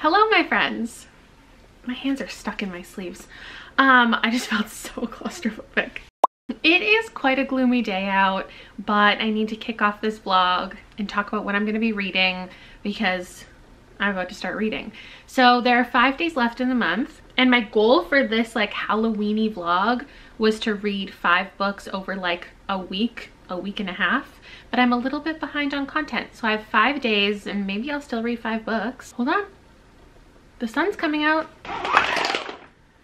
Hello, my friends. My hands are stuck in my sleeves. I just felt so claustrophobic. It is quite a gloomy day out, but I need to kick off this vlog and talk about what I'm going to be reading because I'm about to start reading. So there are 5 days left in the month, and my goal for this like Halloween-y vlog was to read 5 books over like a week and a half, but I'm a little bit behind on content. So I have 5 days and maybe I'll still read 5 books. Hold on. The sun's coming out. Oh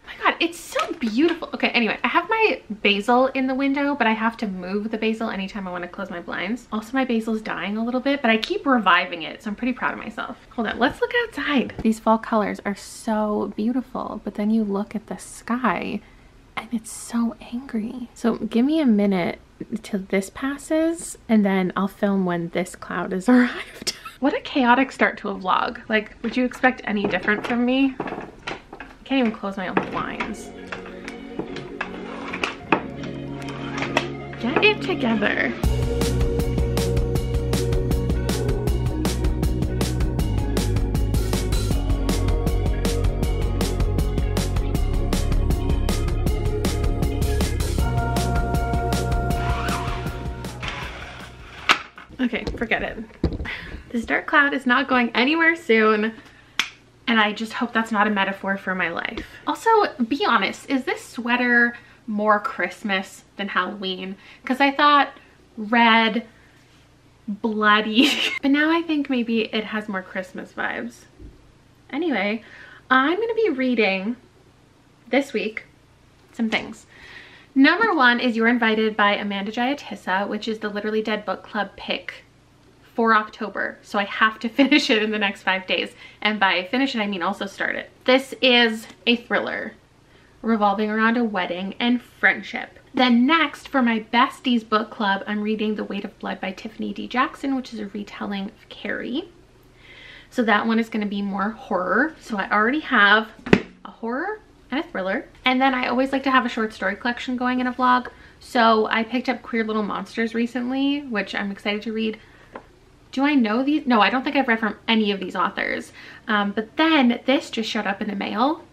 my God, it's so beautiful. Okay, anyway, I have my basil in the window, but I have to move the basil anytime I want to close my blinds. Also, my basil's dying a little bit, but I keep reviving it, so I'm pretty proud of myself. Hold on, let's look outside. These fall colors are so beautiful, but then you look at the sky and it's so angry. So give me a minute till this passes, and then I'll film when this cloud has arrived. What a chaotic start to a vlog. Like, would you expect any different from me? I can't even close my own blinds. Get it together. Okay, forget it. This dark cloud is not going anywhere soon, and I just hope that's not a metaphor for my life. Also, be honest, is this sweater more Christmas than Halloween? Because I thought red, bloody, but now I think maybe it has more Christmas vibes. Anyway, I'm gonna be reading this week some things. Number 1 is You're Invited by Amanda Jayatissa, which is the Literally Dead Book Club pick for October. So I have to finish it in the next 5 days. And by finish it, I mean also start it. This is a thriller revolving around a wedding and friendship. Then next, for my besties book club, I'm reading The Weight of Blood by Tiffany D. Jackson, which is a retelling of Carrie. So that one is going to be more horror. So I already have a horror and a thriller. And then I always like to have a short story collection going in a vlog. So I picked up Queer Little Monsters recently, which I'm excited to read. Do I know these? No, I don't think I've read from any of these authors. But then this just showed up in the mail.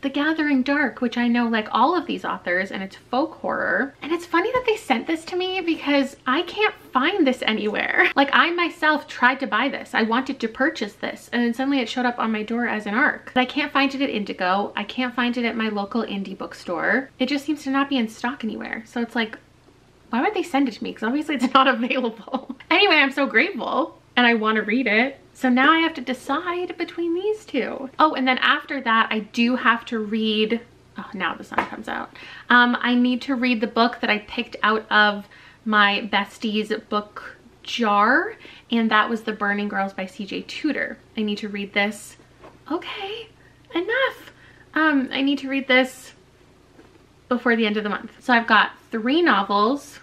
The Gathering Dark, which I know like all of these authors, and it's folk horror. And it's funny that they sent this to me because I can't find this anywhere. Like, I myself tried to buy this. I wanted to purchase this, and then suddenly it showed up on my door as an ARC. But I can't find it at Indigo. I can't find it at my local indie bookstore. It just seems to not be in stock anywhere. So it's like, why would they send it to me? Because obviously it's not available. Anyway, I'm so grateful and I want to read it. So now I have to decide between these two. Oh, and then after that, I do have to read, oh, now the sun comes out. I need to read the book that I picked out of my besties book jar, and that was The Burning Girls by CJ Tudor. I need to read this. Okay, enough. I need to read this before the end of the month. So I've got 3 novels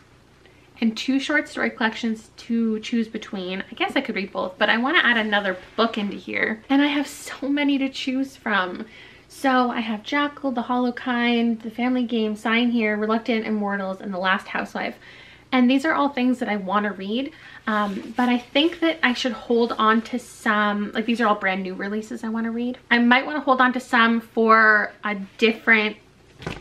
and 2 short story collections to choose between. I guess I could read both, but I want to add another book into here. And I have so many to choose from. So I have Jackal, The Hollow Kind, The Family Game, Sign Here, Reluctant Immortals, and The Last Housewife. And these are all things that I want to read. But I think that I should hold on to some, like these are all brand new releases I want to read. I might want to hold on to some for a different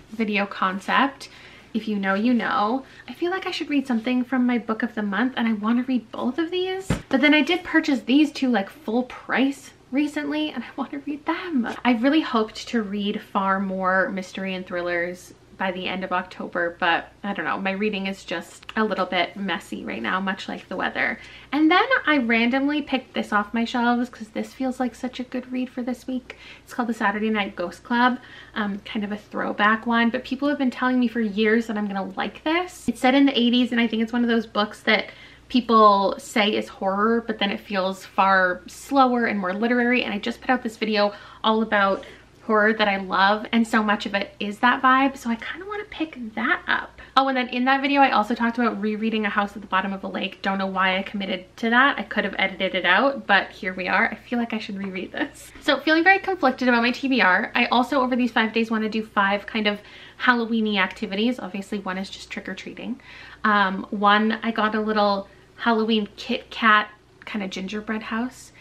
video concept. If you know, you know. I feel like I should read something from my book of the month, and I want to read both of these. But then I did purchase these 2 like full price recently, and I want to read them. I really hoped to read far more mystery and thrillers by the end of October, but I don't know, my reading is just a little bit messy right now, much like the weather. And then I randomly picked this off my shelves because this feels like such a good read for this week. It's called The Saturday Night Ghost Club, kind of a throwback one, but people have been telling me for years that I'm gonna like this. It's set in the 80s, and I think it's one of those books that people say is horror, but then it feels far slower and more literary. And I just put out this video all about horror that I love, and so much of it is that vibe, so I kind of want to pick that up. Oh, and then in that video I also talked about rereading A House at the Bottom of a Lake. Don't know why I committed to that. I could have edited it out, but here we are. I feel like I should reread this. So feeling very conflicted about my TBR. I also over these 5 days want to do 5 kind of Halloween-y activities. Obviously one is just trick-or-treating. One, I got a little Halloween Kit Kat kind of gingerbread house.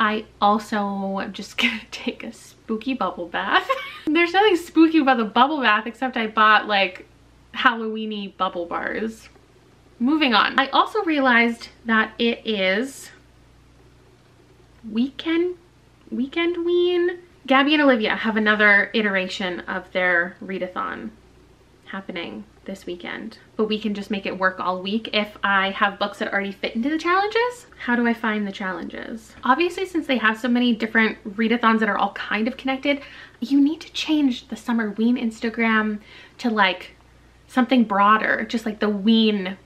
I also am just gonna take a spooky bubble bath. There's nothing spooky about the bubble bath except I bought like Halloween-y bubble bars. Moving on. I also realized that it is Weekendween. Gabby and Olivia have another iteration of their readathon happening this weekend, but we can just make it work all week if I have books that already fit into the challenges. How do I find the challenges? Obviously, since they have so many different readathons that are all kind of connected, you need to change the Summerween Instagram to like something broader, just like the ween,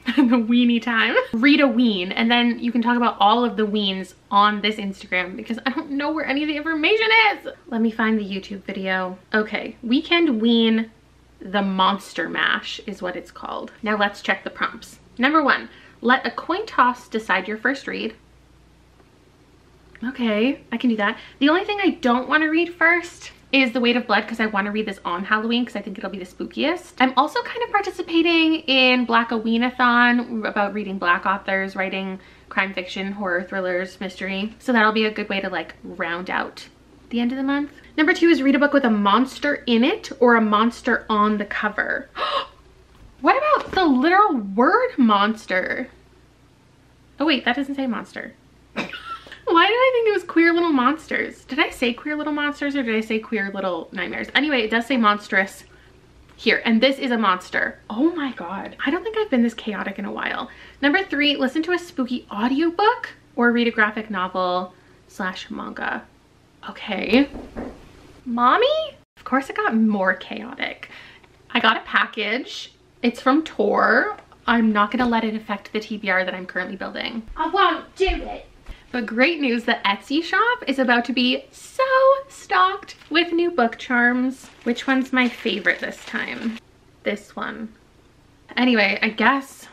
the weenie time. Read a ween, and then you can talk about all of the weens on this Instagram because I don't know where any of the information is. Let me find the YouTube video. Okay, Weekendween the Monster Mash is what it's called. Now let's check the prompts. Number 1, let a coin toss decide your first read. Okay, I can do that. The only thing I don't want to read first is The Weight of Blood because I want to read this on Halloween because I think it'll be the spookiest. I'm also kind of participating in Blackoweenathon about reading Black authors, writing crime fiction, horror, thrillers, mystery. So that'll be a good way to like round out the end of the month. Number 2 is read a book with a monster in it or a monster on the cover. What about the literal word monster? Oh wait, that doesn't say monster. Why did I think it was queer little monsters? Did I say queer little monsters or did I say queer little nightmares? Anyway, it does say monstrous here, and this is a monster. Oh my god. I don't think I've been this chaotic in a while. Number 3, listen to a spooky audiobook or read a graphic novel / manga. Okay. Mommy? Of course it got more chaotic. I got a package. It's from Tor. I'm not gonna let it affect the TBR that I'm currently building. I won't do it. But great news, the Etsy shop is about to be so stocked with new book charms. Which one's my favorite this time? This one. Anyway, I guess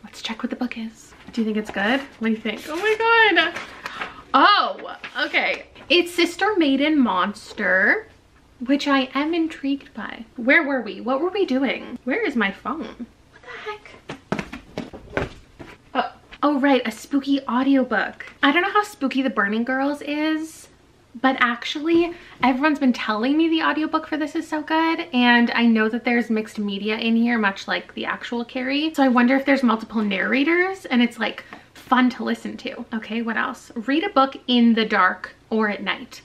let's check what the book is. Do you think it's good? What do you think? Oh my god. Oh, okay. It's Sister Maiden Monster, which I am intrigued by. Where were we? What were we doing? Where is my phone? What the heck? Oh right, a spooky audiobook. I don't know how spooky The Burning Girls is, but actually everyone's been telling me the audiobook for this is so good, and I know that there's mixed media in here, much like the actual Carrie. So I wonder if there's multiple narrators and it's like fun to listen to. Okay, what else? Read a book in the dark or at night.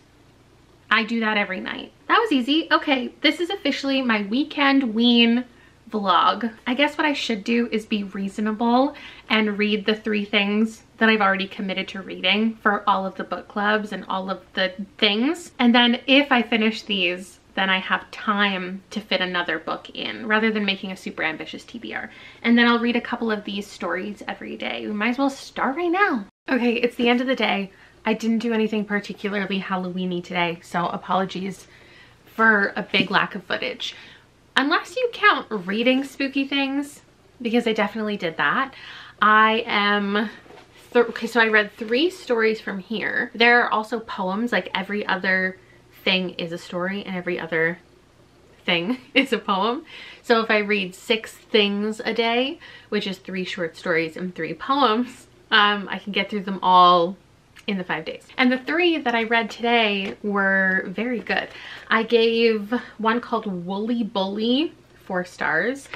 I do that every night. That was easy. Okay, this is officially my Weekendween vlog. I guess what I should do is be reasonable and read the 3 things that I've already committed to reading for all of the book clubs and all of the things. And then if I finish these, then I have time to fit another book in rather than making a super ambitious TBR. And then I'll read a couple of these stories every day. We might as well start right now. Okay, it's the end of the day. I didn't do anything particularly Halloween-y today, so apologies for a big lack of footage. Unless you count reading spooky things, because I definitely did that. I am, okay, so I read 3 stories from here. There are also poems, like every other thing is a story and every other thing is a poem. So if I read 6 things a day, which is 3 short stories and 3 poems, I can get through them all in the 5 days. And the 3 that I read today were very good. I gave one called Woolly Bully 4 stars,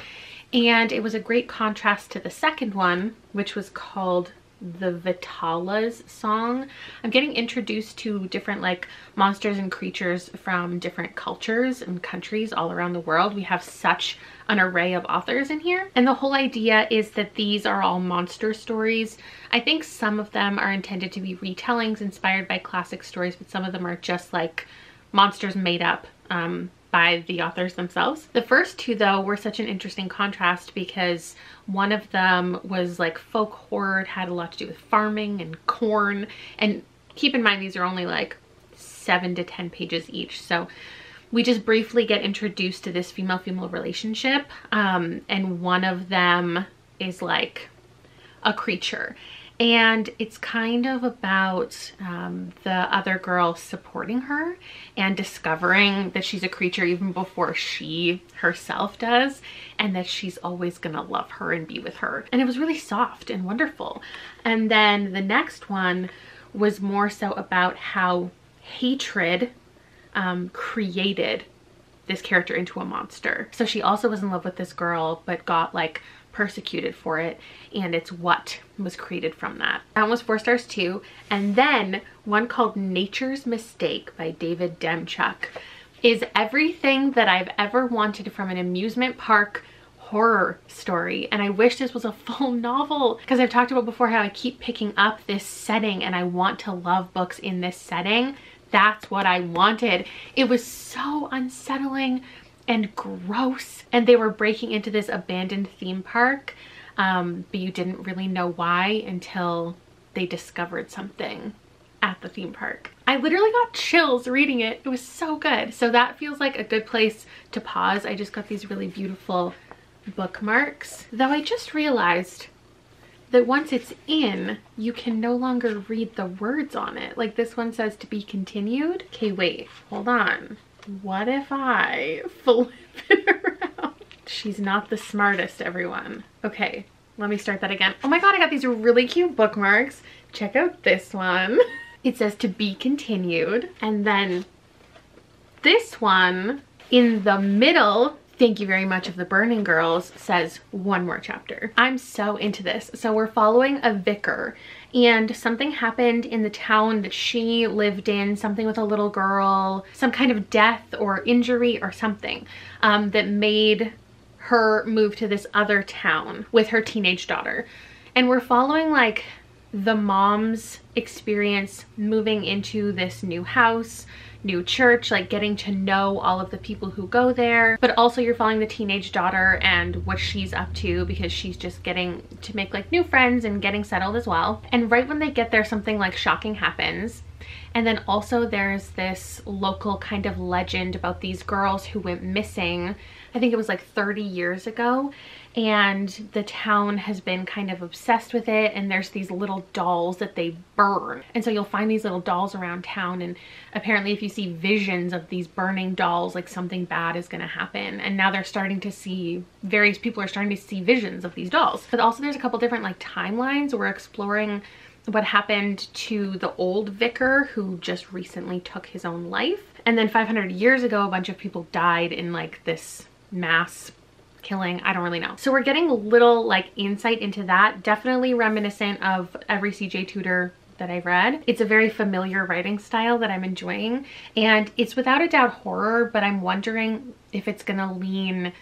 and it was a great contrast to the second one, which was called The Vitala's Song. I'm getting introduced to different like monsters and creatures from different cultures and countries all around the world. We have such an array of authors in here, and the whole idea is that these are all monster stories. I think some of them are intended to be retellings inspired by classic stories, but some of them are just like monsters made up by the authors themselves. The first 2 though were such an interesting contrast because one of them was like folk horror. It had a lot to do with farming and corn, and keep in mind these are only like 7 to 10 pages each, so we just briefly get introduced to this female-female relationship, and one of them is like a creature, and it's kind of about the other girl supporting her and discovering that she's a creature even before she herself does, and that she's always gonna love her and be with her. And it was really soft and wonderful. And then the next one was more so about how hatred created this character into a monster. So she also was in love with this girl, but got like persecuted for it, and it's what was created from that. That one was 4 stars too. And then one called Nature's Mistake by David Demchuk is everything that I've ever wanted from an amusement park horror story. And I wish this was a full novel, because I've talked about before how I keep picking up this setting and I want to love books in this setting. That's what I wanted. It was so unsettling and gross, and they were breaking into this abandoned theme park, but you didn't really know why until they discovered something at the theme park. I literally got chills reading it. It was so good. So that feels like a good place to pause. I just got these really beautiful bookmarks, though I just realized that once it's in, you can no longer read the words on it. Like this one says to be continued. Okay, wait, hold on. What if I flip it around? She's not the smartest, everyone. Okay, let me start that again. Oh my god, I got these really cute bookmarks. Check out this one. It says to be continued. And then this one in the middle, thank you very much, of the Burning Girls, says one more chapter. I'm so into this. So we're following a vicar, and something happened in the town that she lived in, something with a little girl, some kind of death or injury or something that made her move to this other town with her teenage daughter. And we're following like the mom's experience moving into this new house, new church, like getting to know all of the people who go there, but also you're following the teenage daughter and what she's up to, because she's just getting to make like new friends and getting settled as well. And right when they get there, something like shocking happens. And then also there's this local kind of legend about these girls who went missing. I think it was like 30 years ago, and the town has been kind of obsessed with it, and there's these little dolls that they burn. And so you'll find these little dolls around town, and apparently if you see visions of these burning dolls, like something bad is gonna happen. And now they're starting to see, various people are starting to see visions of these dolls. But also there's a couple different like timelines. We're exploring what happened to the old vicar who just recently took his own life. And then 500 years ago, a bunch of people died in like this mass killing. I don't really know. So we're getting a little like insight into that. Definitely reminiscent of every CJ Tudor that I've read. It's a very familiar writing style that I'm enjoying, and it's without a doubt horror, but I'm wondering if it's gonna lean,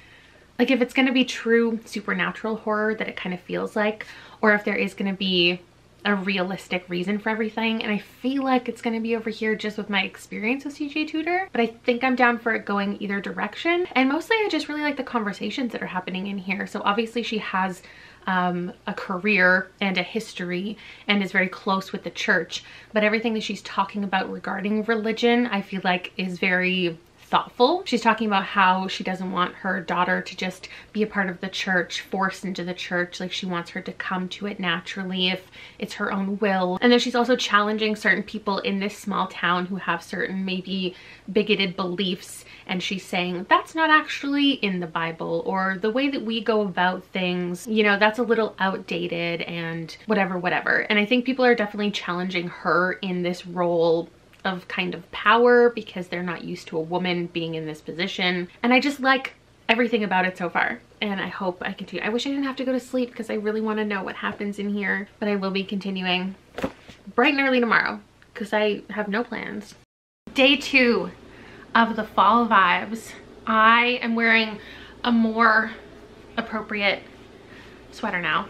like if it's gonna be true supernatural horror that it kind of feels like, or if there is gonna be a realistic reason for everything. And I feel like it's going to be over here just with my experience with CJ Tudor, but I think I'm down for it going either direction. And mostly I just really like the conversations that are happening in here. So obviously she has a career and a history and is very close with the church, but everything that she's talking about regarding religion I feel like is very thoughtful. She's talking about how she doesn't want her daughter to just be a part of the church, forced into the church. Like she wants her to come to it naturally if it's her own will. And then she's also challenging certain people in this small town who have certain maybe bigoted beliefs, and she's saying that's not actually in the Bible, or the way that we go about things, you know, that's a little outdated and whatever. And I think people are definitely challenging her in this role of kind of power because they're not used to a woman being in this position. And I just like everything about it so far, and I hope I continue. I wish I didn't have to go to sleep because I really want to know what happens in here, but I will be continuing bright and early tomorrow because I have no plans. Day 2 of the fall vibes. I am wearing a more appropriate sweater now.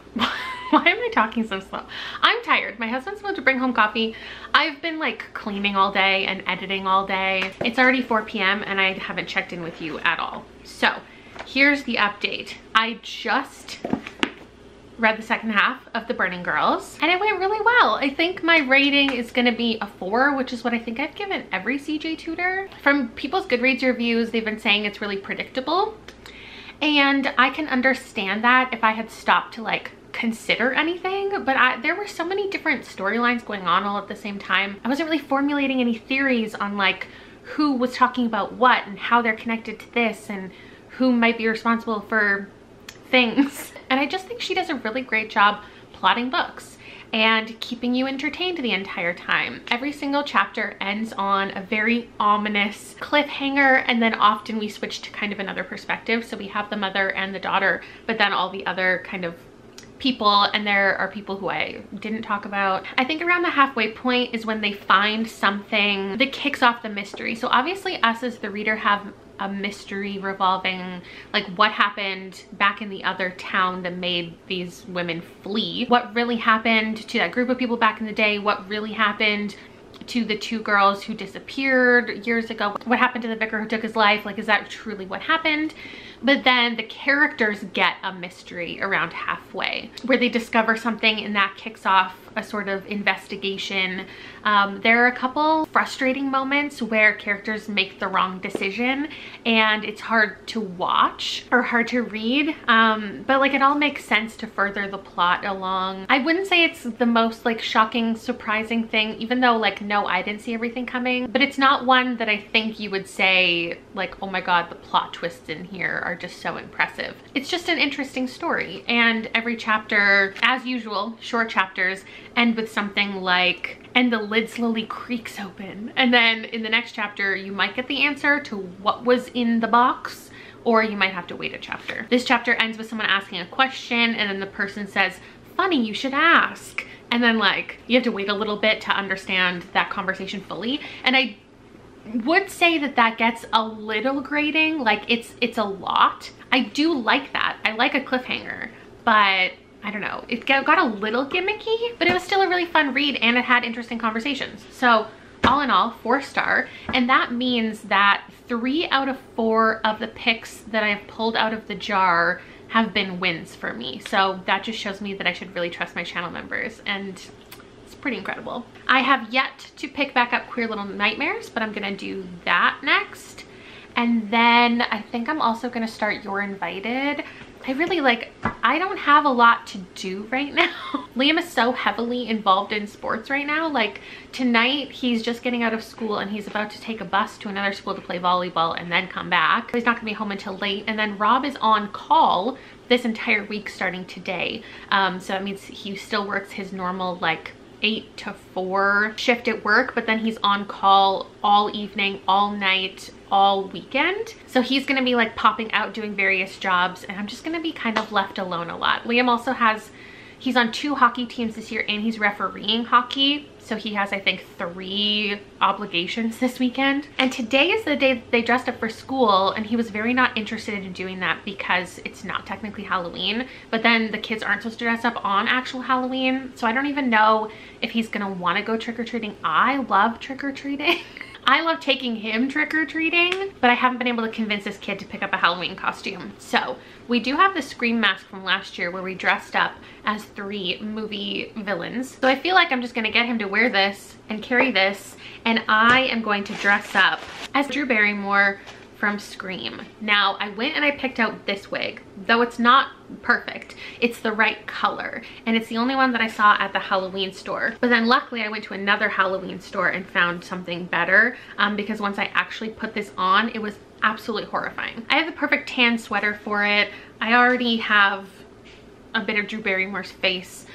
Why am I talking so slow? I'm tired. My husband's supposed to bring home coffee. I've been like cleaning all day and editing all day. It's already 4 p.m. and I haven't checked in with you at all. So here's the update. I just read the second half of The Burning Girls and it went really well. I think my rating is gonna be a 4, which is what I think I've given every CJ Tudor. From people's Goodreads reviews, they've been saying it's really predictable. And I can understand that if I had stopped to like consider anything, but there were so many different storylines going on all at the same time. I wasn't really formulating any theories on like who was talking about what and how they're connected to this and who might be responsible for things. And I just think she does a really great job plotting books. and keeping you entertained the entire time. Every single chapter ends on a very ominous cliffhanger, and then often we switch to kind of another perspective. So we have the mother and the daughter, but then all the other kind of people, and there are people who I didn't talk about. I think around the halfway point is when they find something that kicks off the mystery. So obviously us as the reader have a mystery revolving like what happened back in the other town that made these women flee, what really happened to that group of people back in the day, what really happened to the two girls who disappeared years ago, what happened to the vicar who took his life, like is that truly what happened? But then the characters get a mystery around halfway where they discover something, and that kicks off a sort of investigation. There are a couple frustrating moments where characters make the wrong decision and it's hard to watch or hard to read, but like it all makes sense to further the plot along. I wouldn't say it's the most like shocking, surprising thing, even though like no, I didn't see everything coming, but it's not one that I think you would say like, oh my god, the plot twists in here are just so impressive. It's just an interesting story, and every chapter, as usual, short chapters, end with something like, and the lid slowly creaks open, and then in the next chapter you might get the answer to what was in the box, or you might have to wait a chapter. This chapter ends with someone asking a question, and then the person says, funny, you should ask, and then like you have to wait a little bit to understand that conversation fully. And I would say that that gets a little grating, like it's a lot. I do like that. I like a cliffhanger, but I don't know, it got a little gimmicky, but it was still a really fun read, and it had interesting conversations. So all in all, 4-star, and that means that 3 out of 4 of the picks that I've pulled out of the jar have been wins for me. So that just shows me that I should really trust my channel members, and it's pretty incredible. I have yet to pick back up Queer Little Nightmares, but I'm gonna do that next. And then I think I'm also gonna start You're Invited. I don't have a lot to do right now. Liam is so heavily involved in sports right now. Like tonight, he's just getting out of school and he's about to take a bus to another school to play volleyball and then come back. He's not gonna be home until late. And then Rob is on call this entire week starting today. So that means he still works his normal like 8 to 4 shift at work, but then he's on call all evening, all night, all weekend. So he's gonna be like popping out doing various jobs, and I'm just gonna be kind of left alone a lot. Liam also he's on 2 hockey teams this year, and he's refereeing hockey. So he has, I think, 3 obligations this weekend. And today is the day they dressed up for school, and he was very not interested in doing that because it's not technically Halloween, but then the kids aren't supposed to dress up on actual Halloween. So I don't even know if he's gonna wanna go trick-or-treating. I love trick-or-treating. I love taking him trick-or-treating, but I haven't been able to convince this kid to pick up a Halloween costume. So we do have the Scream mask from last year where we dressed up as 3 movie villains. So I feel like I'm just gonna get him to wear this and carry this, and I am going to dress up as Drew Barrymore from Scream. Now I went and I picked out this wig, though it's not perfect. It's the right color, and it's the only one that I saw at the Halloween store. But then luckily I went to another Halloween store and found something better, because once I actually put this on, it was absolutely horrifying. I have the perfect tan sweater for it. I already have a bit of Drew Barrymore's face,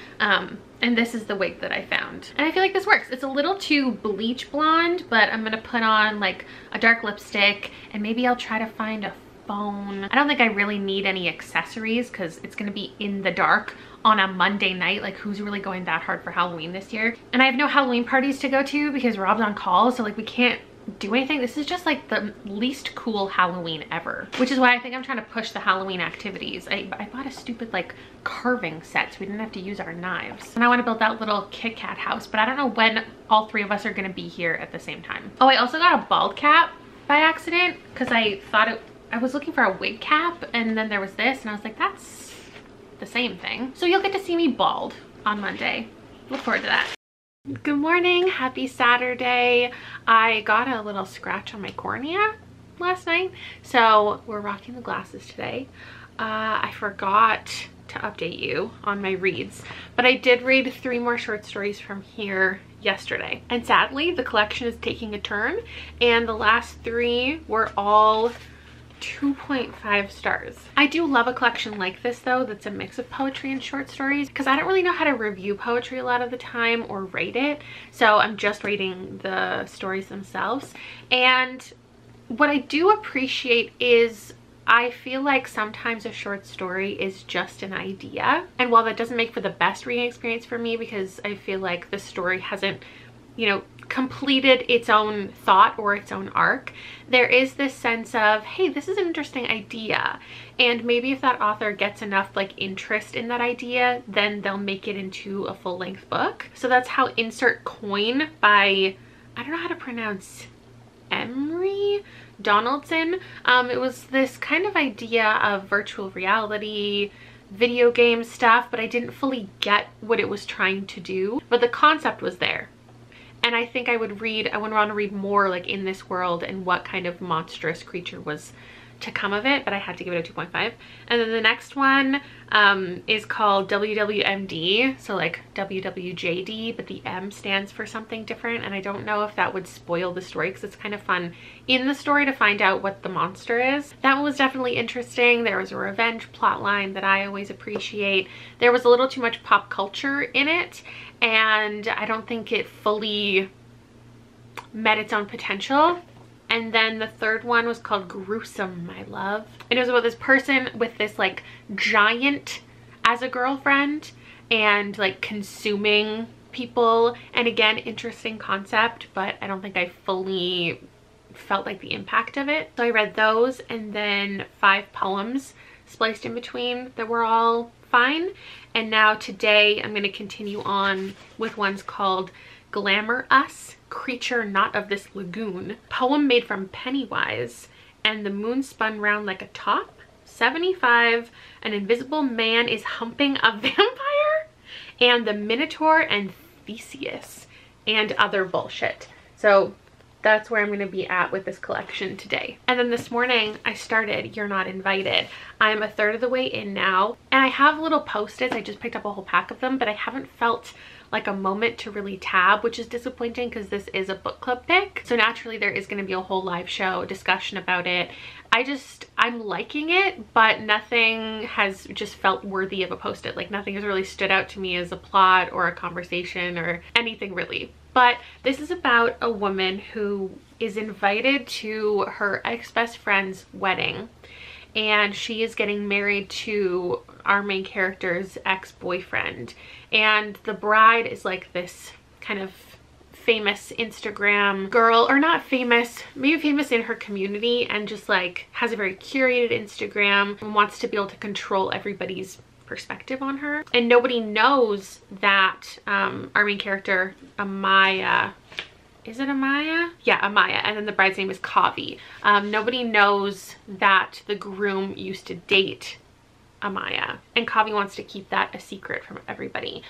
and this is the wig that I found. And I feel like this works. It's a little too bleach blonde, but I'm gonna put on like a dark lipstick, and maybe I'll try to find a phone. I don't think I really need any accessories because it's gonna be in the dark on a Monday night. Like, who's really going that hard for Halloween this year? And I have no Halloween parties to go to because Rob's on call, so like we can't do anything. This is just like the least cool Halloween ever, which is why I think I'm trying to push the Halloween activities. I bought a stupid like carving set so we didn't have to use our knives, and I want to build that little Kit Kat house, but I don't know when all 3 of us are going to be here at the same time. Oh, I also got a bald cap by accident because I thought I was looking for a wig cap, and then there was this, and I was like, that's the same thing. So you'll get to see me bald on Monday. Look forward to that. Good morning, happy Saturday. I got a little scratch on my cornea last night, so we're rocking the glasses today. I forgot to update you on my reads, but I did read 3 more short stories from here yesterday, and sadly the collection is taking a turn, and the last 3 were all 2.5 stars. I do love a collection like this though, that's a mix of poetry and short stories, because I don't really know how to review poetry a lot of the time or rate it. So I'm just reading the stories themselves. And what I do appreciate is I feel like sometimes a short story is just an idea. And while that doesn't make for the best reading experience for me, because I feel like the story hasn't, you know, completed its own thought or its own arc, there is this sense of, hey, this is an interesting idea, and maybe if that author gets enough like interest in that idea, then they'll make it into a full-length book. So that's how Insert Coin by, I don't know how to pronounce, Emery Donaldson. It was this kind of idea of virtual reality, video game stuff, but I didn't fully get what it was trying to do, but the concept was there. And I think I would want to read more like in this world and what kind of monstrous creature was to come of it, but I had to give it a 2.5. And then the next one is called WWMD, so like WWJD, but the M stands for something different, and I don't know if that would spoil the story because it's kind of fun in the story to find out what the monster is. That one was definitely interesting. There was a revenge plot line that I always appreciate. There was a little too much pop culture in it, and I don't think it fully met its own potential. And then the third one was called Gruesome, My Love. And it was about this person with this like giant as a girlfriend and like consuming people. And again, interesting concept, but I don't think I fully felt like the impact of it. So I read those, and then 5 poems spliced in between that were all fine. And now today I'm going to continue on with ones called Glamour Us, Creature Not of This Lagoon, poem made from Pennywise, and the moon spun round like a top, 75, an invisible man is humping a vampire, and the Minotaur and Theseus, and other bullshit. So that's where I'm going to be at with this collection today. And then this morning I started You're Not Invited. I'm a third of the way in now, and I have little post-its. I just picked up a whole pack of them, but I haven't felt like a moment to really tab, which is disappointing because this is a book club pick. So naturally there is going to be a whole live show discussion about it. I'm liking it, but nothing has just felt worthy of a post-it. Like nothing has really stood out to me as a plot or a conversation or anything really. But this is about a woman who is invited to her ex-best friend's wedding, and she is getting married to our main character's ex-boyfriend, and the bride is like this kind of famous Instagram girl, or not famous, maybe famous in her community, and just like has a very curated Instagram and wants to be able to control everybody's perspective on her. And nobody knows that our main character, Amaya, is it Amaya? Yeah, Amaya. And then the bride's name is Kavi. Nobody knows that the groom used to date Amaya, and Kavi wants to keep that a secret from everybody.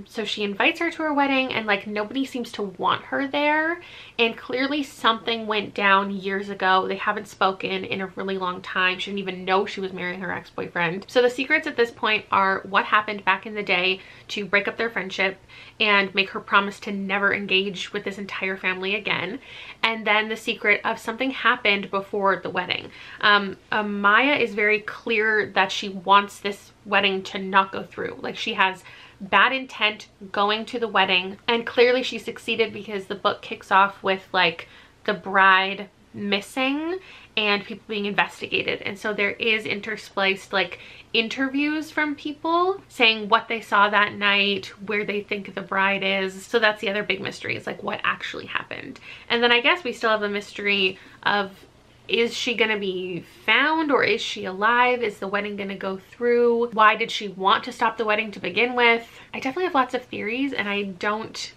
So she invites her to her wedding, and like nobody seems to want her there, and clearly something went down years ago. They haven't spoken in a really long time. She didn't even know she was marrying her ex-boyfriend. So the secrets at this point are what happened back in the day to break up their friendship and make her promise to never engage with this entire family again, and then the secret of something happened before the wedding. Amaya is very clear that she wants this wedding to not go through. Like she has bad intent going to the wedding, and clearly she succeeded because the book kicks off with like the bride missing and people being investigated, and so there is interspliced like interviews from people saying what they saw that night, where they think the bride is. So that's the other big mystery, is like what actually happened. And then I guess we still have a mystery of, is she gonna be found, or is she alive? Is the wedding gonna go through? Why did she want to stop the wedding to begin with? I definitely have lots of theories, and I don't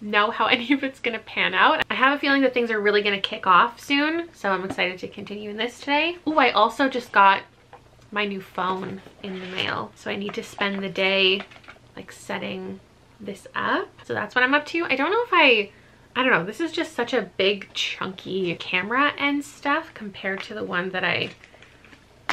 know how any of it's gonna pan out. I have a feeling that things are really gonna kick off soon, so I'm excited to continue in this today. Oh, I also just got my new phone in the mail, so I need to spend the day like setting this up. So that's what I'm up to. I don't know if I don't know, this is just such a big chunky camera and stuff compared to the one that I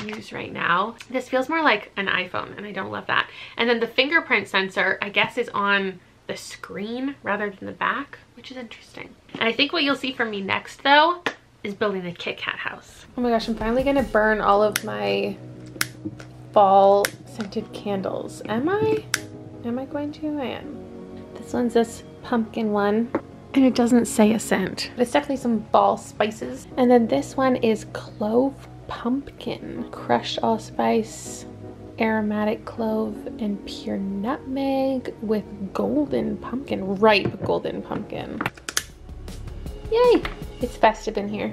use right now. This feels more like an iPhone, and I don't love that. And then the fingerprint sensor, I guess, is on the screen rather than the back, which is interesting. And I think what you'll see from me next though is building the Kit Kat house. Oh my gosh, I'm finally gonna burn all of my fall scented candles. Am I going to? I am. This one's this pumpkin one, and it doesn't say a scent. It's definitely some fall spices. And then this one is clove pumpkin, crushed allspice, aromatic clove, and pure nutmeg with golden pumpkin, ripe golden pumpkin. Yay! It's festive in here.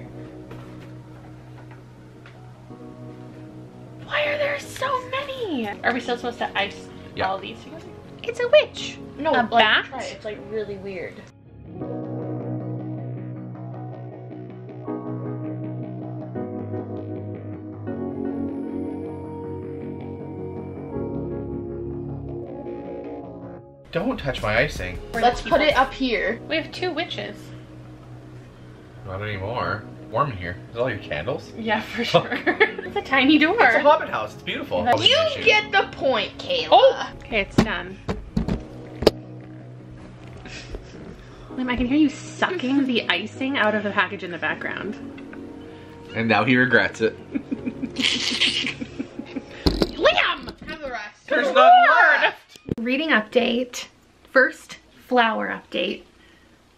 Why are there so many? Are we still supposed to ice all these together? It's a witch. No, a bat? Try it. It's like really weird. Don't touch my icing. Let's put it up here. We have 2 witches. Not anymore. Warm in here. Is all your candles? Yeah, for sure. It's a tiny door. It's a Hobbit house. It's beautiful. You get the point, Kayla. Oh! Okay, it's done. Liam, I can hear you sucking the icing out of the package in the background. And now he regrets it. Liam! Have the rest. There's not more! Reading update. First flower update.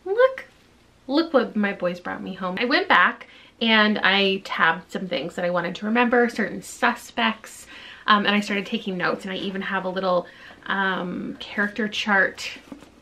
Look what my boys brought me home. I went back and I tabbed some things that I wanted to remember, certain suspects, and I started taking notes, and I even have a little character chart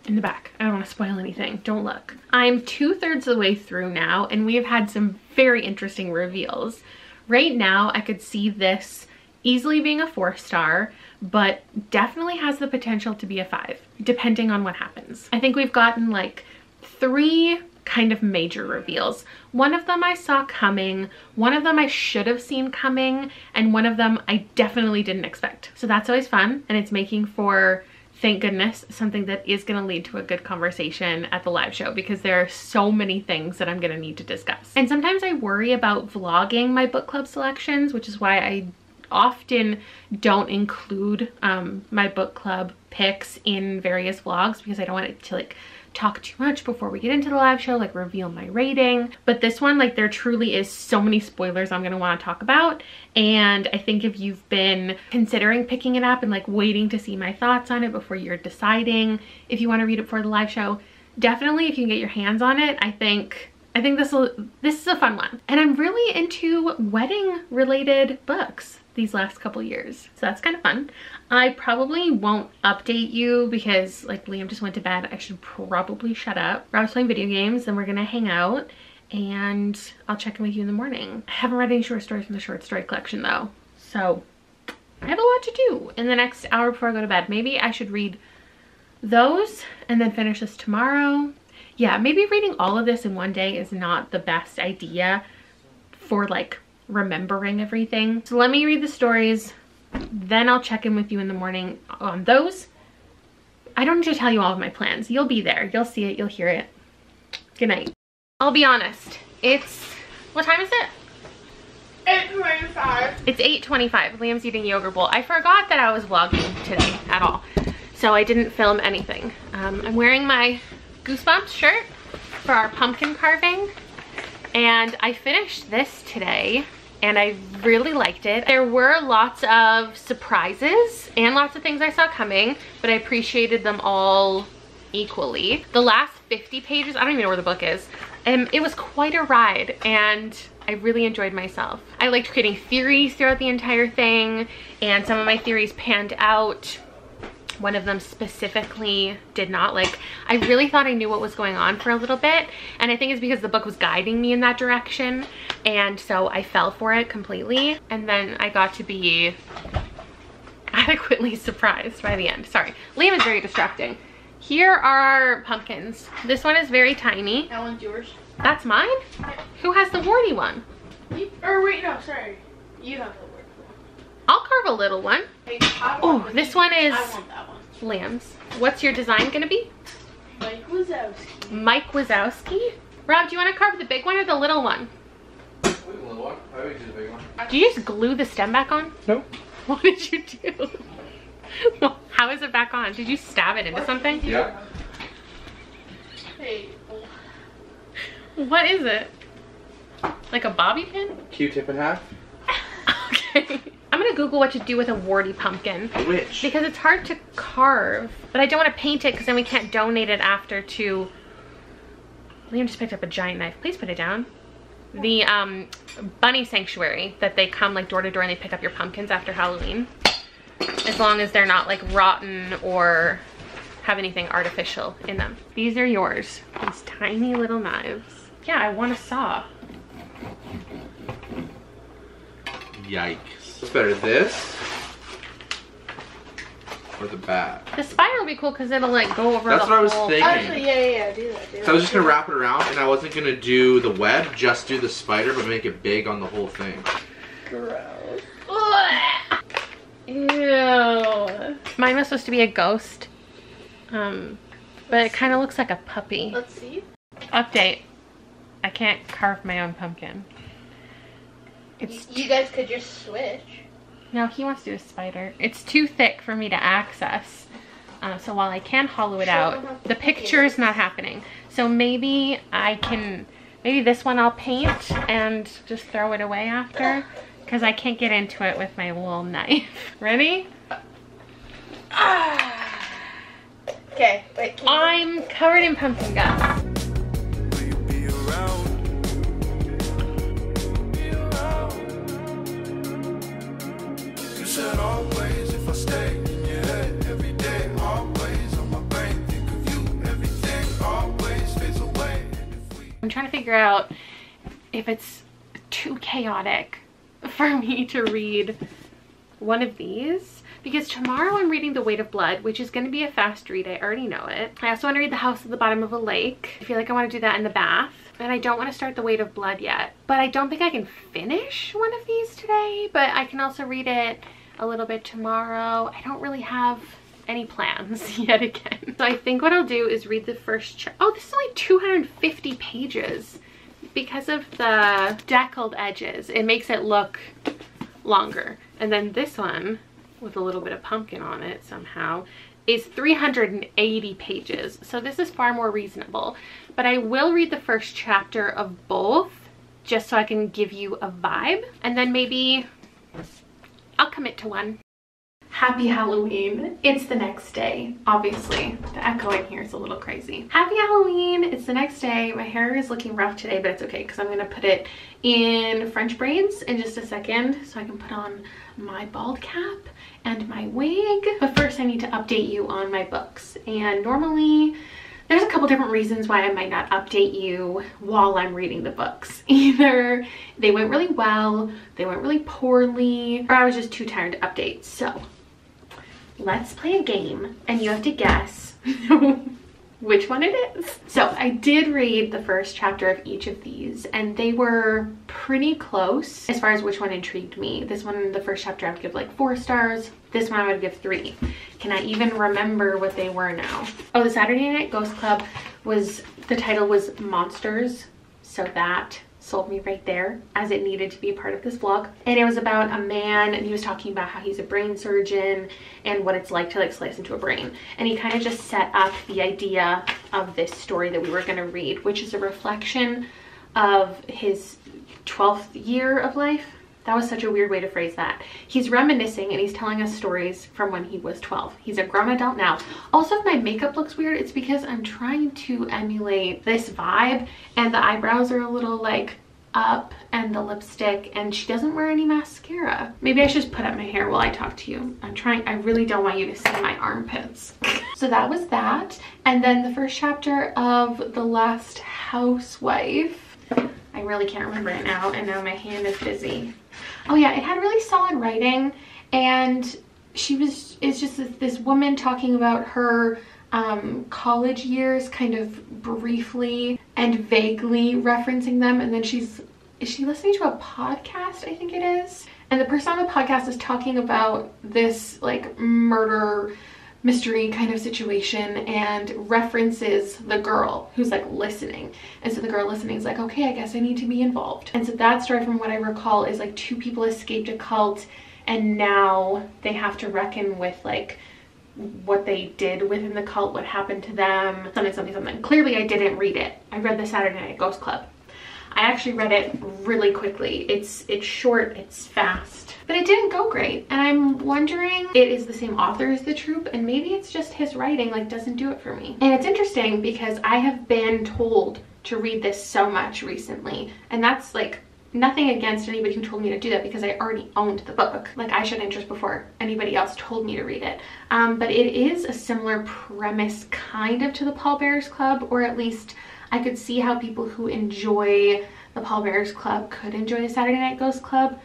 in the back. I don't want to spoil anything. Don't look. I'm 2/3 of the way through now, and we have had some very interesting reveals. Right now, I could see this easily being a 4-star, but definitely has the potential to be a 5, depending on what happens. I think we've gotten like 3 kind of major reveals. One of them I saw coming, one of them I should have seen coming, and one of them I definitely didn't expect. So that's always fun, and it's making for, thank goodness, something that is going to lead to a good conversation at the live show, because there are so many things that I'm going to need to discuss. And sometimes I worry about vlogging my book club selections, which is why I often don't include my book club picks in various vlogs, because I don't want it to like talk too much before we get into the live show, like reveal my rating. But this one, like, there truly is so many spoilers I'm gonna want to talk about, and I think if you've been considering picking it up and like waiting to see my thoughts on it before you're deciding if you want to read it for the live show, definitely if you can get your hands on it, I think this is a fun one. And I'm really into wedding related books these last couple years, so that's kind of fun. I probably won't update you because like Liam just went to bed. I should probably shut up. Rob's playing video games, then we're gonna hang out, and I'll check in with you in the morning. I haven't read any short stories from the short story collection though, so I have a lot to do in the next hour before I go to bed. Maybe I should read those and then finish this tomorrow. Yeah, maybe reading all of this in one day is not the best idea for like remembering everything. So let me read the stories, then I'll check in with you in the morning on those. I don't need to tell you all of my plans. You'll be there, you'll see it, you'll hear it. Good night. I'll be honest, what time is it? 8:25. It's 8:25. Liam's eating yogurt bowl. I forgot that I was vlogging today at all, so I didn't film anything. I'm wearing my Goosebumps shirt for our pumpkin carving, and I finished this today and I really liked it. There were lots of surprises and lots of things I saw coming, but I appreciated them all equally. The last 50 pages, I don't even know where the book is, and it was quite a ride, and I really enjoyed myself. I liked creating theories throughout the entire thing, and some of my theories panned out. One of them specifically did not. Like, I really thought I knew what was going on for a little bit, and I think it's because the book was guiding me in that direction, and so I fell for it completely, and then I got to be adequately surprised by the end. Sorry, Liam is very distracting. Here are our pumpkins. This one is very tiny. That one's yours. That's mine? Who has the warty one? Or wait, no, sorry. You have the warty one. I'll carve a little one. Oh, this one is I want that one. Lamb's. What's your design gonna be? Mike Wazowski. Mike Wazowski? Rob, do you want to carve the big one or the little one? The little one. I always do the big one. Did you just glue the stem back on? No. What did you do? Well, how is it back on? Did you stab it into something? Yeah. Hey. What is it? Like a bobby pin? Q-tip in half. Okay. I'm gonna Google what to do with a warty pumpkin. Which? Because it's hard to carve, but I don't want to paint it because then we can't donate it after to... Liam just picked up a giant knife. Please put it down. The bunny sanctuary that they come like door to door and they pick up your pumpkins after Halloween. As long as they're not like rotten or have anything artificial in them. These are yours. These tiny little knives. Yeah, I want a saw. Yikes. What's better, this or the bat? The spider will be cool because it'll like go over That's the what I was whole... thinking. Actually, yeah, do that. So I was just gonna wrap it around and I wasn't gonna do the web, just do the spider, but make it big on the whole thing. Gross. Ew. Mine was supposed to be a ghost. But it kind of looks like a puppy. Let's see. Update. I can't carve my own pumpkin. It's You guys could just switch. No, he wants to do a spider. It's too thick for me to access. So while I can hollow it out, the picture is not happening. So maybe I can, maybe this one I'll paint and just throw it away after. Because I can't get into it with my little knife. Ready? Okay, wait. I'm covered in pumpkin guts. Always, if I stay in your head every day, always on my brain, think of you, everything always fades away. I'm trying to figure out if it's too chaotic for me to read one of these, because tomorrow I'm reading The Weight of Blood, which is going to be a fast read. I already know it. I also want to read The House at the Bottom of a Lake. I feel like I want to do that in the bath. And I don't want to start The Weight of Blood yet. But I don't think I can finish one of these today. But I can also read it a little bit tomorrow. I don't really have any plans yet again. So I think what I'll do is read the first oh, this is only 250 pages. Because of the deckled edges, it makes it look longer. And then this one, with a little bit of pumpkin on it somehow, is 380 pages. So this is far more reasonable. But I will read the first chapter of both, just so I can give you a vibe. And then maybe I'll commit to one. Happy Halloween. It's the next day. Obviously, the echo in here is a little crazy. Happy Halloween. It's the next day. My hair is looking rough today, but it's okay because I'm going to put it in French braids in just a second so I can put on my bald cap and my wig. But first I need to update you on my books. And normally there's a couple different reasons why I might not update you while I'm reading the books. Either they went really well, they went really poorly, or I was just too tired to update. So let's play a game and you have to guess which one it is. So I did read the first chapter of each of these and they were pretty close as far as which one intrigued me. This one, the first chapter, I would give like 4 stars. This one I would give 3. Can I even remember what they were now? Oh, the Saturday Night Ghost Club was, the title was Monsters. So that sold me right there, as it needed to be part of this vlog. And it was about a man and he was talking about how he's a brain surgeon and what it's like to like slice into a brain. And he kind of just set up the idea of this story that we were going to read, which is a reflection of his 12th year of life. That was such a weird way to phrase that. He's reminiscing and he's telling us stories from when he was 12. He's a grown adult now. Also, if my makeup looks weird, it's because I'm trying to emulate this vibe and the eyebrows are a little like up and the lipstick, and she doesn't wear any mascara. Maybe I should just put up my hair while I talk to you. I really don't want you to see my armpits. So that was that. And then the first chapter of The Last Housewife. I really can't remember it now, and now my hand is busy. Oh yeah, it had really solid writing, and it's just this woman talking about her college years, kind of briefly and vaguely referencing them, and then is she listening to a podcast, I think it is, and the person on the podcast is talking about this like murder mystery kind of situation and references the girl who's like listening. And so the girl listening is like, okay, I guess I need to be involved. And so that story, from what I recall, is like 2 people escaped a cult and now they have to reckon with like what they did within the cult, what happened to them, something. Clearly I didn't read it. I read the Saturday Night Ghost Club. I actually read it really quickly. It's short, it's fast, but it didn't go great. And I'm wondering, it is the same author as The Troop, and maybe it's just his writing like doesn't do it for me. And it's interesting because I have been told to read this so much recently, and that's like nothing against anybody who told me to do that, because I already owned the book. Like, I showed interest before anybody else told me to read it. But it is a similar premise kind of to the Pallbearers Club, or at least I could see how people who enjoy the Pallbearers Club could enjoy the Saturday Night Ghost Club.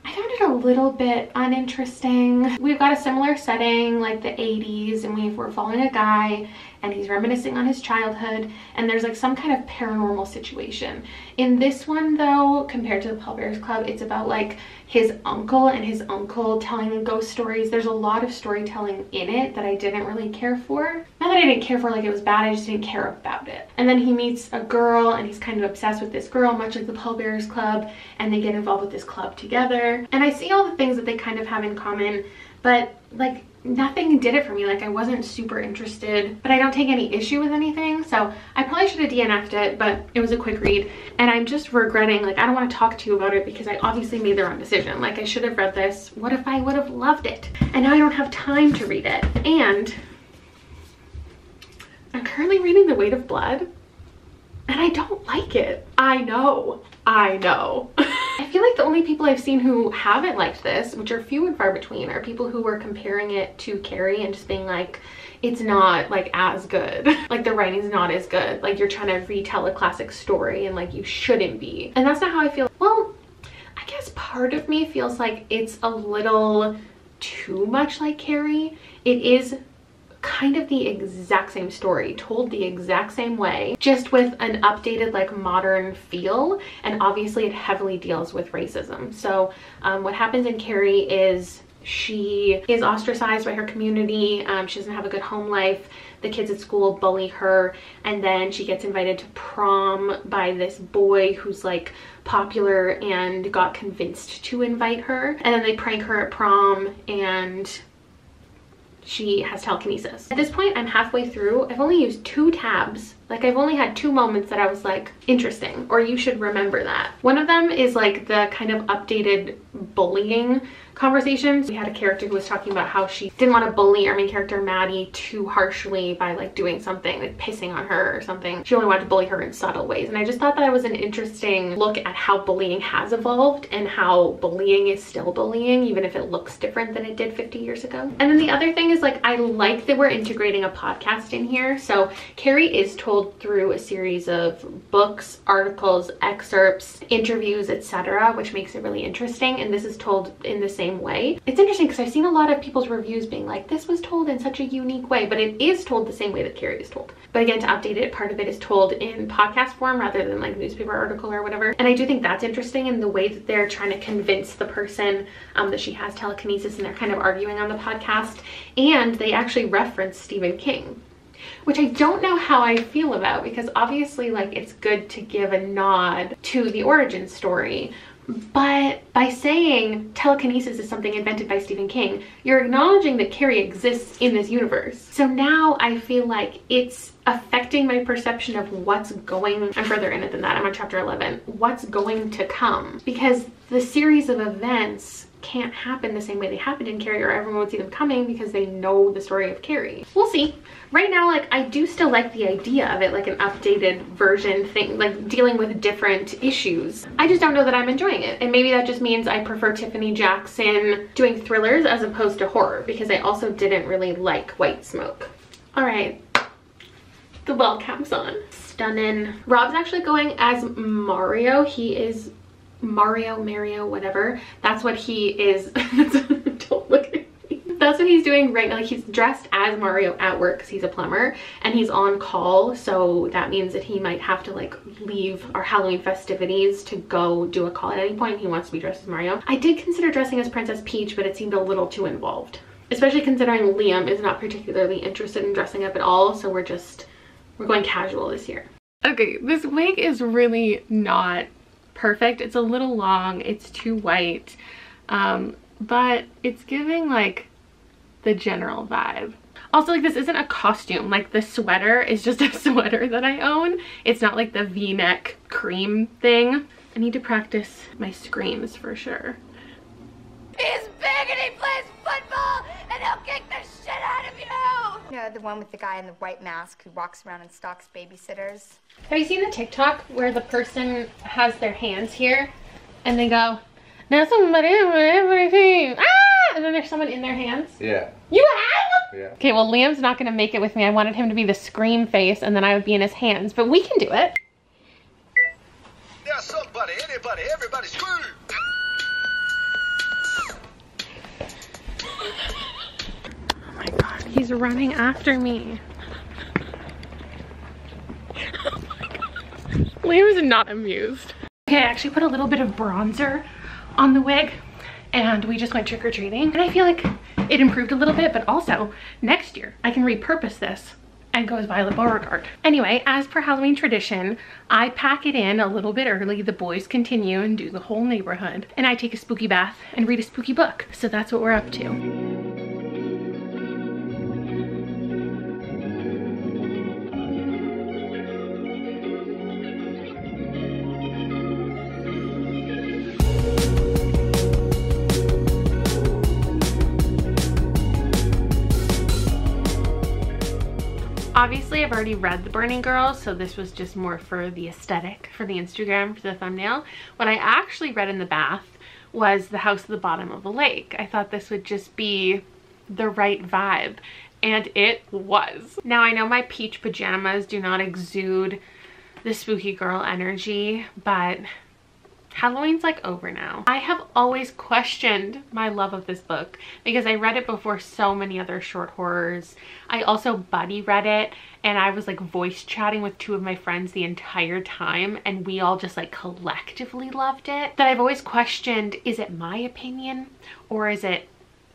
I found it a little bit uninteresting. We've got a similar setting, like the 80s, and we're following a guy and he's reminiscing on his childhood, and there's like some kind of paranormal situation. In this one though, compared to the Pallbearers Club, it's about like his uncle and his uncle telling the ghost stories. There's a lot of storytelling in it that I didn't really care for. Not that I didn't care for like it was bad, I just didn't care about it. And then he meets a girl and he's kind of obsessed with this girl, much like the Pallbearers Club, and they get involved with this club together. And I see all the things that they kind of have in common, but like nothing did it for me. Like, I wasn't super interested, but I don't take any issue with anything, so I probably should have DNF'd it, but it was a quick read, and I'm just regretting, like, I don't want to talk to you about it because I obviously made the wrong decision. Like, I should have read this. What if I would have loved it? And now I don't have time to read it. And I'm currently reading The Weight of Blood, and I don't like it. I know. I feel like the only people I've seen who haven't liked this, which are few and far between, are people who were comparing it to Carrie and just being like, it's not like as good. Like, the writing's not as good. Like, you're trying to retell a classic story and like you shouldn't be. And that's not how I feel. Well, I guess part of me feels like it's a little too much like Carrie. It is kind of the exact same story told the exact same way, just with an updated like modern feel, and obviously it heavily deals with racism. So what happens in Carrie is she is ostracized by her community. She doesn't have a good home life. The kids at school bully her, and then she gets invited to prom by this boy who's like popular and got convinced to invite her, and then they prank her at prom and she has telekinesis. At this point, I'm halfway through. I've only used 2 tabs. Like, I've only had 2 moments that I was like, interesting, or you should remember that. One of them is like the kind of updated bullying conversations. We had a character who was talking about how she didn't want to bully our main character Maddie too harshly by like doing something, like pissing on her or something. She only wanted to bully her in subtle ways. And I just thought that was an interesting look at how bullying has evolved and how bullying is still bullying, even if it looks different than it did 50 years ago. And then the other thing is, like, I like that we're integrating a podcast in here. So Carrie is told through a series of books, articles, excerpts, interviews, etc., which makes it really interesting. And this is told in the same way. It's interesting because I've seen a lot of people's reviews being like, this was told in such a unique way, but it is told the same way that Carrie is told. But again, to update it, part of it is told in podcast form rather than like newspaper article or whatever. And I do think that's interesting in the way that they're trying to convince the person that she has telekinesis, and they're kind of arguing on the podcast. And they actually reference Stephen King, which I don't know how I feel about, because obviously like it's good to give a nod to the origin story. But by saying telekinesis is something invented by Stephen King, you're acknowledging that Carrie exists in this universe. So now I feel like it's affecting my perception of what's going, I'm further in it than that, I'm on chapter 11, what's going to come. Because the series of events can't happen the same way they happened in Carrie, or everyone would see them coming because they know the story of Carrie. We'll see. Right now, like, I do still like the idea of it, like an updated version thing, like dealing with different issues. I just don't know that I'm enjoying it. And maybe that just means I prefer Tiffany Jackson doing thrillers as opposed to horror, because I also didn't really like White Smoke. All right, the ball cap's on. Stunning. Rob's actually going as Mario. He is Mario, whatever. That's what he is. Don't look at me. That's what he's doing right now. Like, he's dressed as Mario at work because he's a plumber, and he's on call, so that means that he might have to like leave our Halloween festivities to go do a call at any point. He wants to be dressed as Mario. I did consider dressing as Princess Peach, but it seemed a little too involved, especially considering Liam is not particularly interested in dressing up at all, so we're going casual this year. Okay, this wig is really not perfect. It's a little long, it's too white, but it's giving like the general vibe. Also, like, this isn't a costume. Like, the sweater is just a sweater that I own. It's not like the V-neck cream thing. I need to practice my screams for sure. He's big and he plays football and he'll kick the shit out of you! You know, the one with the guy in the white mask who walks around and stalks babysitters. Have you seen the TikTok where the person has their hands here and they go, now somebody, ah! And then there's someone in their hands? Yeah. You have? Yeah. Okay, well, Liam's not gonna make it with me. I wanted him to be the scream face and then I would be in his hands, but we can do it. Yeah, somebody, anybody, everybody scream! Oh my God, he's running after me. Oh my God. Liam is not amused. Okay, I actually put a little bit of bronzer on the wig and we just went trick-or-treating. And I feel like it improved a little bit, but also next year I can repurpose this and go as Violet Beauregard. Anyway, as per Halloween tradition, I pack it in a little bit early. The boys continue and do the whole neighborhood. And I take a spooky bath and read a spooky book. So that's what we're up to. Obviously, I've already read The Burning Girls, so this was just more for the aesthetic, for the Instagram, for the thumbnail. What I actually read in the bath was The House at the Bottom of the Lake. I thought this would just be the right vibe, and it was. Now, I know my peach pajamas do not exude the spooky girl energy, but Halloween's like over now. I have always questioned my love of this book because I read it before so many other short horrors. I also buddy read it and I was like voice chatting with two of my friends the entire time and we all just like collectively loved it. That I've always questioned, is it my opinion or is it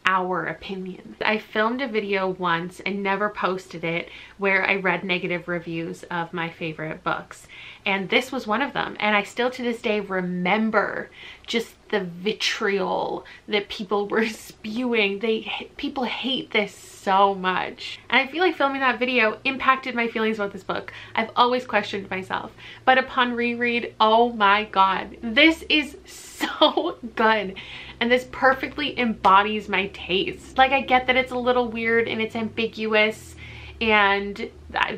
our opinion? I filmed a video once and never posted it where I read negative reviews of my favorite books, and this was one of them. And I still to this day remember just the vitriol that people were spewing. People hate this so much, and I feel like filming that video impacted my feelings about this book. I've always questioned myself, but upon reread, oh my God, this is so good. And this perfectly embodies my taste. Like, I get that it's a little weird and it's ambiguous and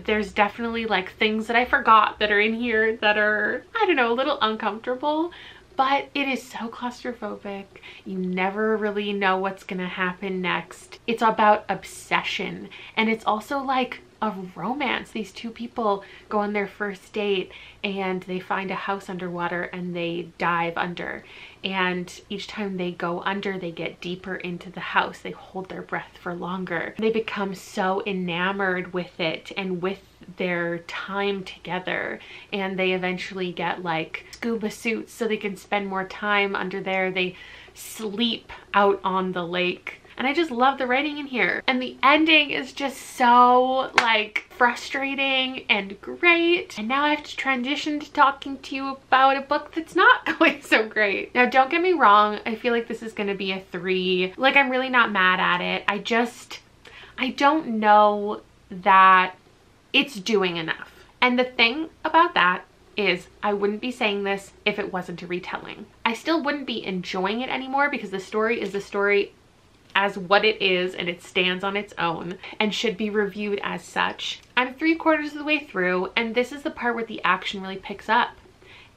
there's definitely like things that I forgot that are in here that are, I don't know, a little uncomfortable, but it is so claustrophobic. You never really know what's gonna happen next. It's about obsession, and it's also like a romance. These two people go on their first date and they find a house underwater and they dive under, and each time they go under they get deeper into the house. They hold their breath for longer. They become so enamored with it and with their time together, and they eventually get like scuba suits so they can spend more time under there. They sleep out on the lake. And I just love the writing in here. And the ending is just so like frustrating and great. And now I have to transition to talking to you about a book that's not going so great. Now, don't get me wrong. I feel like this is going to be a 3. Like, I'm really not mad at it. I don't know that it's doing enough. And the thing about that is I wouldn't be saying this if it wasn't a retelling. I still wouldn't be enjoying it anymore because the story is the story as what it is, and it stands on its own and should be reviewed as such. I'm 3/4 of the way through, and this is the part where the action really picks up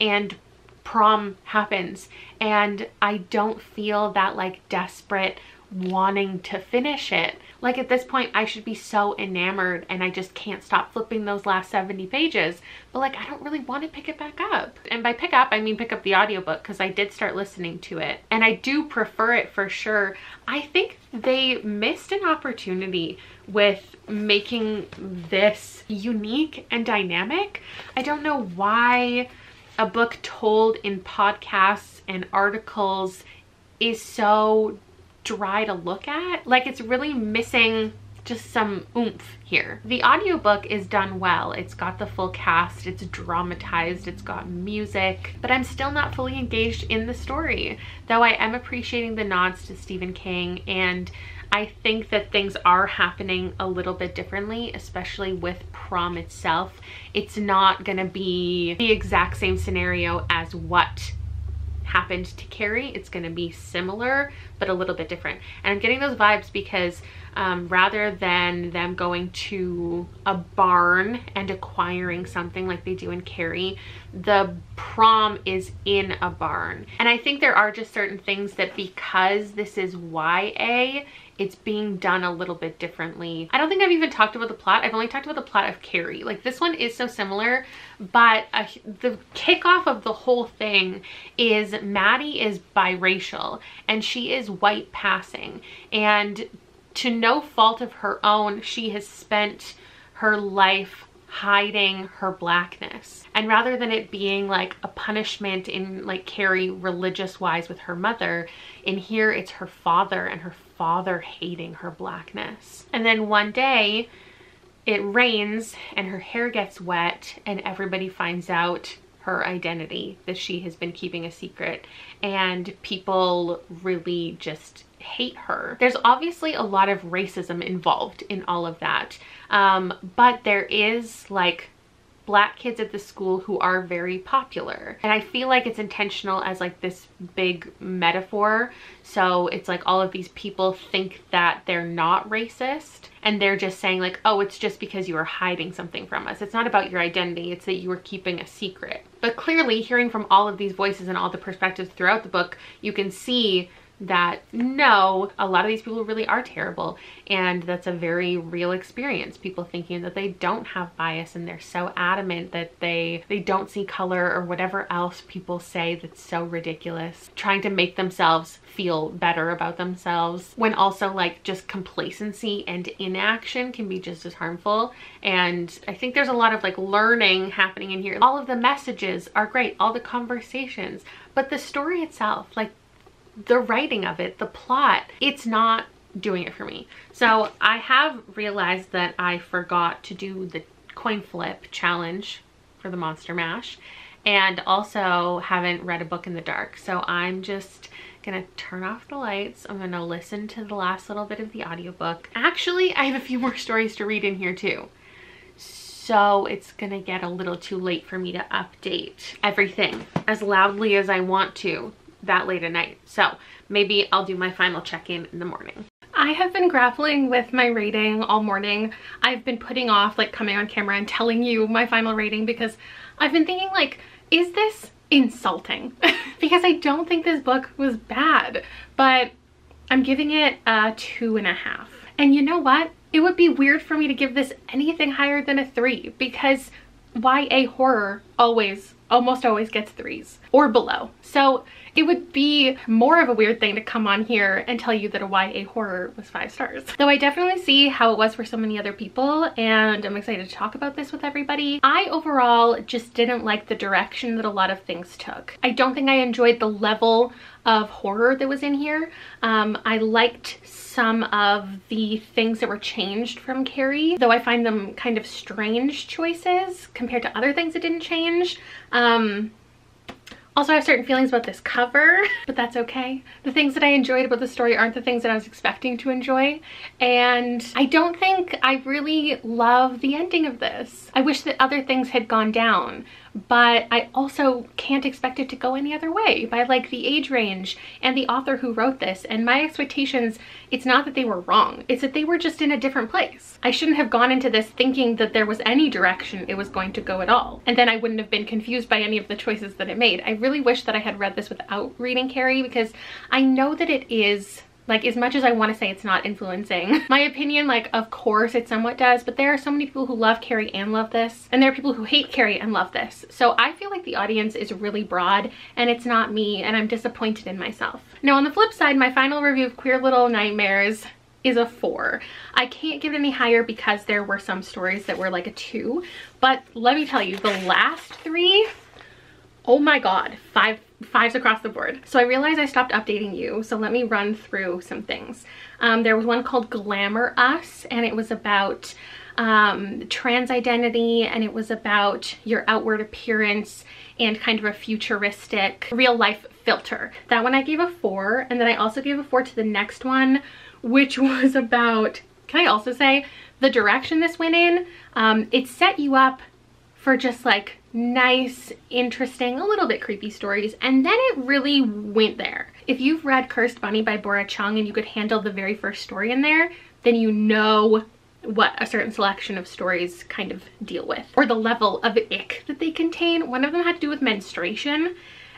and prom happens, and I don't feel that like desperate wanting to finish it. Like, at this point I should be so enamored and I just can't stop flipping those last 70 pages, but like I don't really want to pick it back up. And by pick up I mean pick up the audiobook, because I did start listening to it and I do prefer it for sure. I think they missed an opportunity with making this unique and dynamic. I don't know why a book told in podcasts and articles is so dry to look at. Like, it's really missing just some oomph here. The audiobook is done well. It's got the full cast, it's dramatized, it's got music, but I'm still not fully engaged in the story, though I am appreciating the nods to Stephen King, and I think that things are happening a little bit differently, especially with prom itself. It's not gonna be the exact same scenario as what happened to Carrie. It's gonna be similar, but a little bit different. And I'm getting those vibes because rather than them going to a barn and acquiring something like they do in Carrie, the prom is in a barn. And I think there are just certain things that, because this is YA, it's being done a little bit differently. I don't think I've even talked about the plot. I've only talked about the plot of Carrie. Like, this one is so similar, but the kickoff of the whole thing is Maddie is biracial and she is white passing, and to no fault of her own, she has spent her life hiding her blackness. And rather than it being like a punishment in like Carrie religious wise with her mother, in here it's her father and her father hating her blackness. And then one day it rains and her hair gets wet and everybody finds out her identity that she has been keeping a secret, and people really just hate her. There's obviously a lot of racism involved in all of that, but there is like Black kids at the school who are very popular, and I feel like it's intentional as like this big metaphor. So it's like all of these people think that they're not racist, and they're just saying like, oh, it's just because you are hiding something from us. It's not about your identity, it's that you are keeping a secret. But clearly, hearing from all of these voices and all the perspectives throughout the book, you can see that no, a lot of these people really are terrible, and that's a very real experience. People thinking that they don't have bias and they're so adamant that they don't see color or whatever else people say that's so ridiculous, trying to make themselves feel better about themselves, when also like just complacency and inaction can be just as harmful. And I think there's a lot of like learning happening in here. All of the messages are great, all the conversations, but the story itself, like the writing of it, the plot, it's not doing it for me. So I have realized that I forgot to do the coin flip challenge for the Monster Mash, and also haven't read a book in the dark. So I'm just gonna turn off the lights. I'm gonna listen to the last little bit of the audiobook. Actually, I have a few more stories to read in here too, so it's gonna get a little too late for me to update everything as loudly as I want to that late at night. So maybe I'll do my final check-in in the morning. I have been grappling with my rating all morning. I've been putting off like coming on camera and telling you my final rating because I've been thinking like, is this insulting? Because I don't think this book was bad, but I'm giving it a 2.5. And you know what? It would be weird for me to give this anything higher than a 3, because YA horror almost always gets 3s or below. So it would be more of a weird thing to come on here and tell you that a YA horror was 5 stars. Though I definitely see how it was for so many other people, and I'm excited to talk about this with everybody. I overall just didn't like the direction that a lot of things took. I don't think I enjoyed the level of horror that was in here. I liked some of the things that were changed from Carrie, though I find them kind of strange choices compared to other things that didn't change. Also, I have certain feelings about this cover, but that's okay. The things that I enjoyed about the story aren't the things that I was expecting to enjoy, and I don't think I really love the ending of this. I wish that other things had gone down, but I also can't expect it to go any other way by like the age range and the author who wrote this. And my expectations, it's not that they were wrong, it's that they were just in a different place. I shouldn't have gone into this thinking that there was any direction it was going to go at all, and then I wouldn't have been confused by any of the choices that it made. I really wish that I had read this without reading Carrie, because I know that it is, like, as much as I want to say it's not influencing my opinion, like, of course it somewhat does, but there are so many people who love Carrie and love this, and there are people who hate Carrie and love this. So I feel like the audience is really broad, and it's not me, and I'm disappointed in myself. Now, on the flip side, my final review of Queer Little Nightmares is a 4. I can't give it any higher because there were some stories that were like a 2, but let me tell you, the last 3, oh my god, 5 5s across the board. So I realized I stopped updating you, so let me run through some things. There was one called Glamour Us, and it was about trans identity, and it was about your outward appearance and kind of a futuristic real life filter. That one I gave a 4, and then I also gave a 4 to the next one, which was about, can I also say, the direction this went in. It set you up for just like nice, interesting, a little bit creepy stories, and then it really went there. If you've read Cursed Bunny by Bora Chung and you could handle the very first story in there, then you know what a certain selection of stories kind of deal with, or the level of ick that they contain. One of them had to do with menstruation,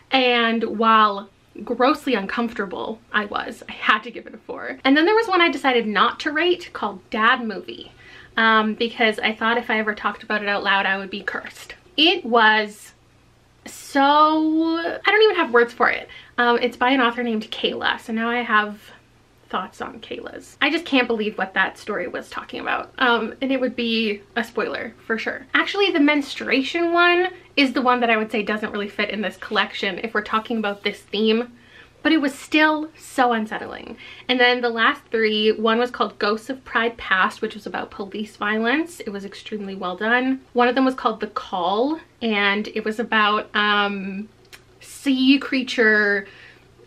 and while grossly uncomfortable I had to give it a 4. And then there was one I decided not to rate called Dad Movie, because I thought if I ever talked about it out loud I would be cursed. It was so, I don't even have words for it. It's by an author named Kayla, so now I have thoughts on Kayla's. I just can't believe what that story was talking about, and it would be a spoiler for sure. Actually, the menstruation one is the one that I would say doesn't really fit in this collection if we're talking about this theme, but it was still so unsettling. And then the last 3, one was called Ghosts of Pride Past, which was about police violence. It was extremely well done. One of them was called The Call, and it was about sea creature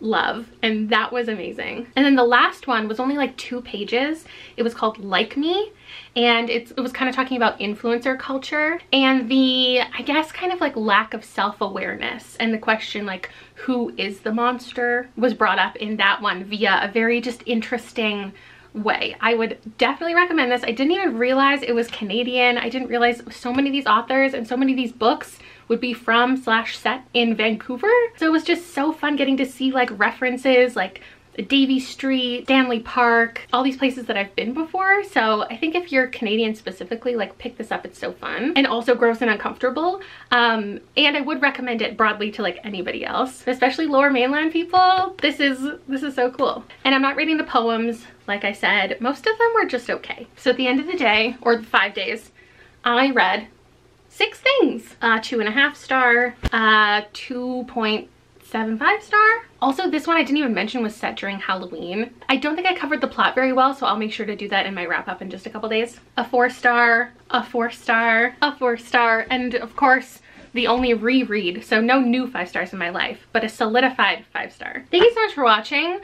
love, and that was amazing. And then the last one was only like 2 pages. It was called Like Me, and it was kind of talking about influencer culture and the, I guess, kind of like lack of self-awareness, and the question like, who is the monster, was brought up in that one via a very just interesting way. I would definitely recommend this. I didn't even realize it was Canadian. I didn't realize so many of these authors and so many of these books would be from / set in Vancouver. So it was just so fun getting to see like references like Davie Street, Stanley Park, all these places that I've been before. So I think if you're Canadian specifically, like pick this up. It's so fun and also gross and uncomfortable. And I would recommend it broadly to like anybody else, especially Lower Mainland people. This is so cool. And I'm not reading the poems. Like I said, most of them were just okay. So at the end of the day, or the 5 days, I read 6 things. 2.5 star, 2.75 star. Also, this one I didn't even mention was set during Halloween. I don't think I covered the plot very well, so I'll make sure to do that in my wrap up in just a couple days. A 4 star, a 4 star, a 4 star, and of course, the only reread, so no new 5 stars in my life, but a solidified 5 star. Thank you so much for watching.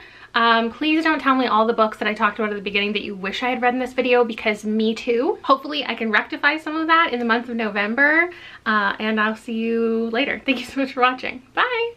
Please don't tell me all the books that I talked about at the beginning that you wish I had read in this video, because me too. Hopefully I can rectify some of that in the month of November, and I'll see you later. Thank you so much for watching. Bye!